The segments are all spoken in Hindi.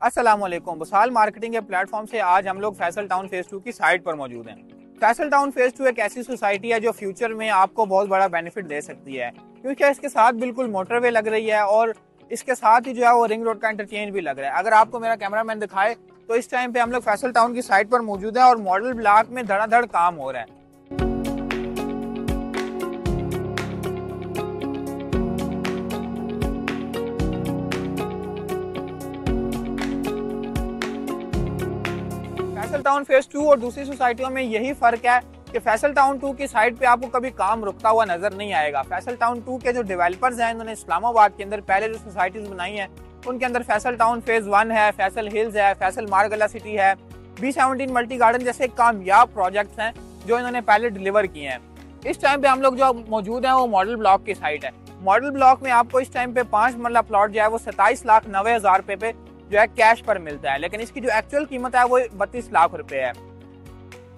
अस्सलाम वालेकुम। विशाल मार्केटिंग के प्लेटफॉर्म से आज हम लोग फैसल टाउन फेज 2 की साइट पर मौजूद हैं। फैसल टाउन फेज 2 एक ऐसी सोसाइटी है जो फ्यूचर में आपको बहुत बड़ा बेनिफिट दे सकती है, क्योंकि इसके साथ बिल्कुल मोटरवे लग रही है और इसके साथ ही जो है वो रिंग रोड का इंटरचेंज भी लग रहा है। अगर आपको मेरा कैमरामैन दिखाए तो इस टाइम पे हम लोग फैसल टाउन की साइट पर मौजूद है और मॉडल ब्लॉक में धड़ाधड़ काम हो रहा है। फैसल टाउन फेज 2 और दूसरी सोसाइटियों में यही फर्क है कि फैसल टाउन 2 की साइट पे आपको कभी काम रुकता हुआ नजर नहीं आएगा। फैसल टाउन 2 के जो डेवलपर्स हैं, इन्होंने इस्लामाबाद के अंदर पहले जो सोसाइटीज बनाई हैं उनके अंदर फैसल टाउन फेज 1 है, फैसल हिल्स है, फैसल मारगला सिटी है, B17 मल्टी गार्डन जैसे कामयाब प्रोजेक्ट्स हैं जो इन्होंने पहले डिलीवर किए हैं। इस टाइम पे हम लोग जो मौजूद हैं वो मॉडल ब्लॉक की साइट है। मॉडल ब्लॉक में आपको इस टाइम पे 5 मरला प्लॉट जो है वो 27,90,000 रुपए पे जो है कैश पर मिलता है, लेकिन इसकी जो एक्चुअल कीमत है वो 32 लाख रुपए है।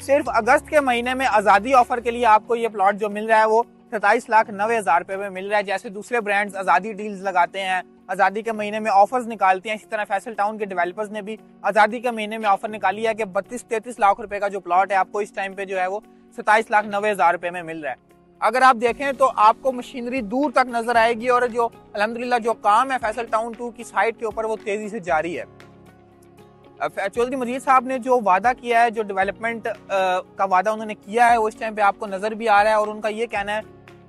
सिर्फ अगस्त के महीने में आज़ादी ऑफर के लिए आपको ये प्लॉट जो मिल रहा है वो 27,90,000 रुपए में मिल रहा है। जैसे दूसरे ब्रांड्स आज़ादी डील्स लगाते हैं, आज़ादी के महीने में ऑफर्स निकालते हैं, इसी तरह फैसल टाउन के डेवलपर्स ने भी आज़ादी के महीने में ऑफर निकाली है कि 32-33 लाख रुपए का जो प्लॉट है आपको इस टाइम पे जो है वो 27,90,000 रुपए में मिल रहा है। अगर आप देखें तो आपको मशीनरी दूर तक नजर आएगी और जो अल्हम्दुलिल्लाह जो काम है फैसल टाउन 2 की साइट के ऊपर वो तेजी से जारी है। चौधरी मजीद साहब ने जो वादा किया है, जो डेवलपमेंट का वादा उन्होंने किया है, वो इस टाइम पे आपको नजर भी आ रहा है और उनका ये कहना है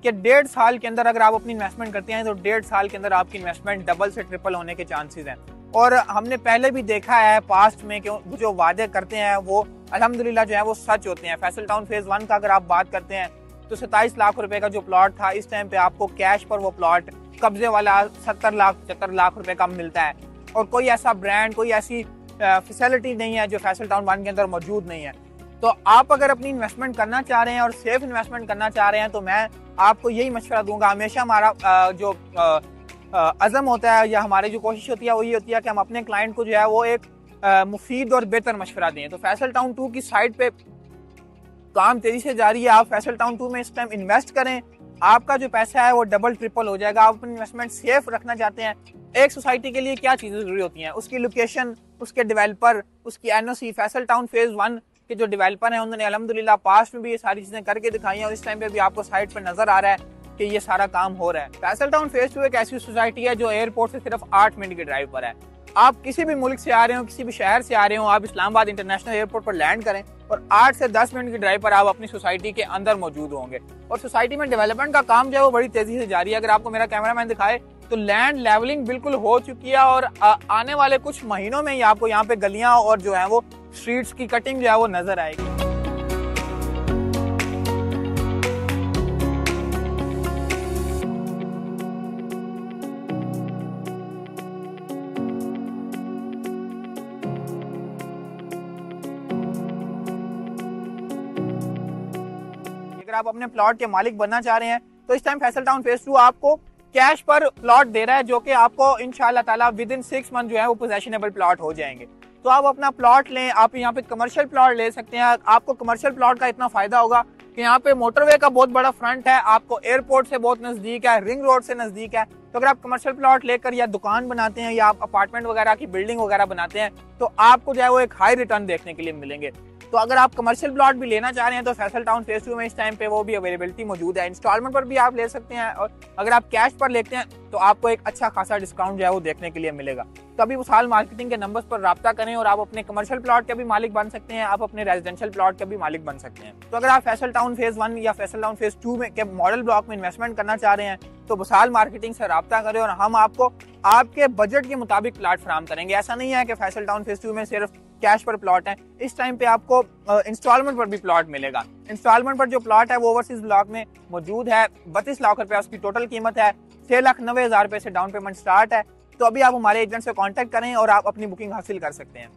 कि 1.5 साल के अंदर अगर आप अपनी इन्वेस्टमेंट करते हैं तो 1.5 साल के अंदर आपकी इन्वेस्टमेंट डबल से ट्रिपल होने के चांसेस हैं। और हमने पहले भी देखा है पास्ट में कि जो वादे करते हैं वो अल्हम्दुलिल्लाह जो है वो सच होते हैं। फैसल टाउन फेज 1 का अगर आप बात करते हैं तो 27 लाख रुपए का जो प्लॉट था इस टाइम पे आपको कैश पर वो प्लॉट कब्जे वाला 70 लाख 75 लाख रुपए का मिलता है और कोई ऐसा ब्रांड, कोई ऐसी फैसिलिटी नहीं है जो फैसल टाउन 1 के अंदर मौजूद नहीं है। तो आप अगर अपनी इन्वेस्टमेंट करना चाह रहे हैं और सेफ इन्वेस्टमेंट करना चाह रहे हैं तो मैं आपको यही मशवरा दूंगा। हमेशा हमारा जो अज़म होता है या हमारी जो कोशिश होती है वो ये होती है कि हम अपने क्लाइंट को जो है वो एक मुफीद और बेहतर मशवरा दें। तो फैसल टाउन 2 की साइट पे काम तेजी से जारी है। आप फैसल टाउन 2 में इस टाइम इन्वेस्ट करें, आपका जो पैसा है वो डबल ट्रिपल हो जाएगा। आप अपनी इन्वेस्टमेंट सेफ रखना चाहते हैं, एक सोसाइटी के लिए क्या चीजें जरूरी होती हैं, उसकी लोकेशन, उसके डेवलपर, उसकी एनओसी। फैसल टाउन फेज 1 के जो डेवलपर हैं उन्होंने अल्हम्दुलिल्लाह पास्ट में भी ये सारी चीजें करके दिखाई हैं और इस टाइम पे भी आपको साइट पर नजर आ रहा है कि ये सारा काम हो रहा है। फैसल टाउन फेज 2 एक ऐसी सोसाइटी है जो एयरपोर्ट से सिर्फ 8 मिनट की ड्राइव पर है। आप किसी भी मुल्क से आ रहे हो, किसी भी शहर से आ रहे हो, आप इस्लामाबाद इंटरनेशनल एयरपोर्ट पर लैंड करें और 8 से 10 मिनट की ड्राइव पर आप अपनी सोसाइटी के अंदर मौजूद होंगे। और सोसाइटी में डेवलपमेंट का काम जो है वो बड़ी तेजी से जारी है। अगर आपको मेरा कैमरामैन दिखाए तो लैंड लेवलिंग बिल्कुल हो चुकी है और आने वाले कुछ महीनों में ही आपको यहाँ पे गलियां और जो है वो स्ट्रीट्स की कटिंग जो है वो नजर आएगी। अगर आप अपने प्लॉट के मालिक बनना चाह रहे हैं तो इस टाइम फैसल टाउन फेज 2 आपको कैश पर प्लॉट दे रहा है, जो कि आपको इंशाल्लाह ताला विद इन 6 मंथ जो है वो पोजेशनेबल प्लॉट हो जाएंगे। तो आप अपना प्लॉट लें, आप यहाँ पे कमर्शियल प्लॉट ले सकते हैं। आपको कमर्शियल प्लॉट का इतना फायदा होगा कि यहाँ पे मोटरवे का बहुत बड़ा फ्रंट है, आपको एयरपोर्ट से बहुत नजदीक है, रिंग रोड से नजदीक है। तो अगर आप कमर्शियल प्लॉट लेकर या दुकान बनाते हैं या आप अपार्टमेंट वगैरह की बिल्डिंग वगैरह बनाते हैं तो आपको जो है वो एक हाई रिटर्न देखने के लिए मिलेंगे। तो अगर आप कमर्शियल प्लॉट भी लेना चाह रहे हैं तो फैसल टाउन फेज 2 में इस टाइम पे वो भी अवेलेबिलिटी मौजूद है। इंस्टॉलमेंट पर भी आप ले सकते हैं और अगर आप कैश पर लेते हैं तो आपको एक अच्छा खासा डिस्काउंट जो है वो देखने के लिए मिलेगा। तो अभी विशाल मार्केटिंग के नंबर्स पर राब्ता करें और आप अपने कमर्शियल प्लॉट के भी मालिक बन सकते हैं, आप अपने रेजिडेंशियल प्लॉट के भी मालिक बन सकते हैं। तो अगर आप फैसल टाउन फेज 1 या फैसल टाउन फेज 2 में के मॉडल ब्लॉक में इन्वेस्टमेंट करना चाह रहे हैं तो विशाल मार्केटिंग से राब्ता करें और हम आपको आपके बजट के मुताबिक प्लॉट फराहम करेंगे। ऐसा नहीं है कि फैसल टाउन फेज 2 में सिर्फ कैश पर प्लॉट है, इस टाइम पे आपको इंस्टॉलमेंट पर भी प्लॉट मिलेगा। इंस्टॉलमेंट पर जो प्लॉट है वो ओवरसीज ब्लॉक में मौजूद है। 32 लाख रुपए उसकी टोटल कीमत है, 6,90,000 रुपए से डाउन पेमेंट स्टार्ट है। तो अभी आप हमारे एजेंट से कांटेक्ट करें और आप अपनी बुकिंग हासिल कर सकते हैं।